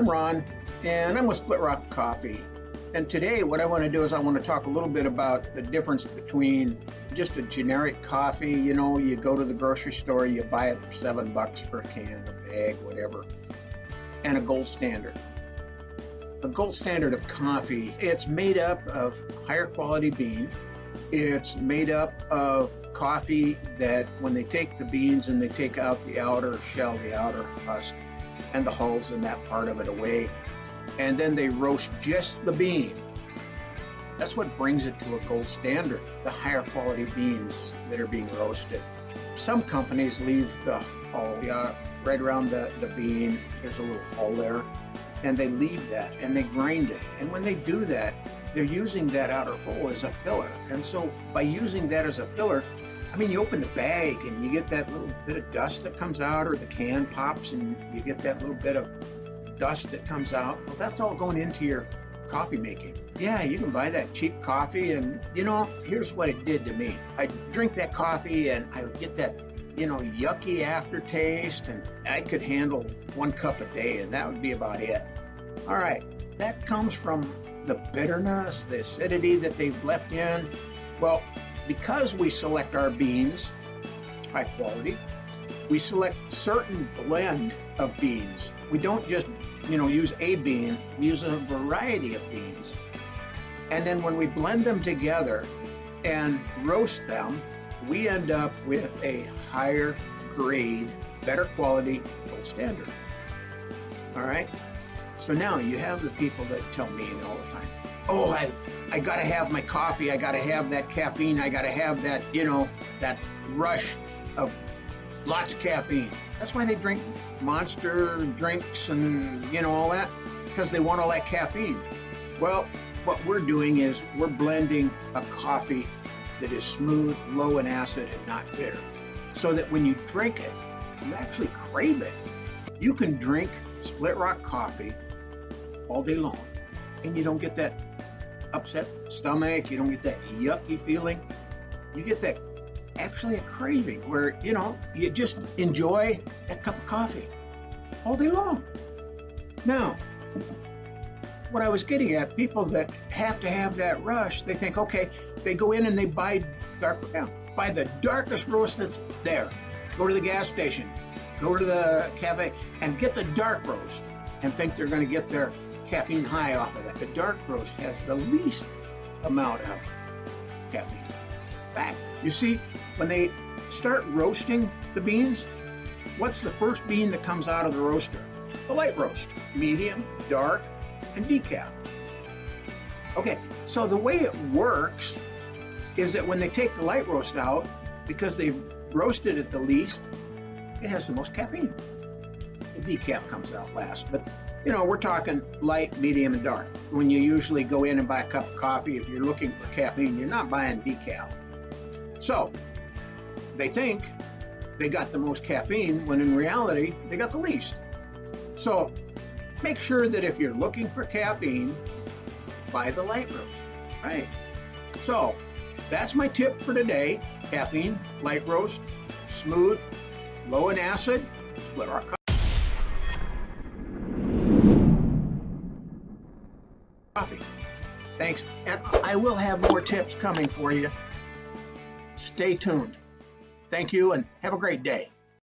I'm Ron, and I'm with Split Rock Coffee. And today what I want to do is I want to talk a little bit about the difference between just a generic coffee. You know, you go to the grocery store, you buy it for $7 for a can, a bag, whatever, and a gold standard. A gold standard of coffee, it's made up of higher quality bean. It's made up of coffee that when they take the beans and they take out the outer shell, the outer husk, and the hulls and that part of it away, and then they roast just the bean. That's what brings it to a gold standard, the higher quality beans that are being roasted. Some companies leave the hull right around the bean. There's a little hull there, and they leave that and they grind it. And when they do that, they're using that outer hull as a filler. And so by using that as a filler, I mean, you open the bag and you get that little bit of dust that comes out, or the can pops and you get that little bit of dust that comes out. Well, that's all going into your coffee making. Yeah, you can buy that cheap coffee, and you know, here's what it did to me. I drink that coffee and I would get that, you know, yucky aftertaste, and I could handle 1 cup a day, and that would be about it. All right, that comes from the bitterness, the acidity that they've left in. Well, because we select our beans high quality, we select certain blend of beans. We don't just, you know, use a bean, we use a variety of beans. And then when we blend them together and roast them, we end up with a higher grade, better quality gold standard. All right? So now you have the people that tell me all the time, oh, I got to have my coffee. I got to have that caffeine. I got to have that, you know, that rush of lots of caffeine. That's why they drink Monster drinks and, you know, all that, because they want all that caffeine. Well, what we're doing is we're blending a coffee that is smooth, low in acid, and not bitter, so that when you drink it, you actually crave it. You can drink Split Rock coffee all day long, and you don't get that upset stomach, you don't get that yucky feeling. You get that actually a craving where, you know, you just enjoy that cup of coffee all day long. Now, what I was getting at, people that have to have that rush, they think, okay, they go in and they buy buy the darkest roast that's there. Go to the gas station, go to the cafe and get the dark roast and think they're going to get their caffeine high off of that. The dark roast has the least amount of caffeine. In fact, you see, when they start roasting the beans, what's the first bean that comes out of the roaster? The light roast, medium, dark, and decaf. Okay, so the way it works is that when they take the light roast out, because they've roasted it the least, it has the most caffeine. The decaf comes out last, but you know, we're talking light, medium, and dark. When you usually go in and buy a cup of coffee, if you're looking for caffeine, you're not buying decaf. So they think they got the most caffeine when in reality, they got the least. So make sure that if you're looking for caffeine, buy the light roast, right? So that's my tip for today. Caffeine, light roast, smooth, low in acid, Split Rock coffee. Thanks, and I will have more tips coming for you. Stay tuned. Thank you, and have a great day.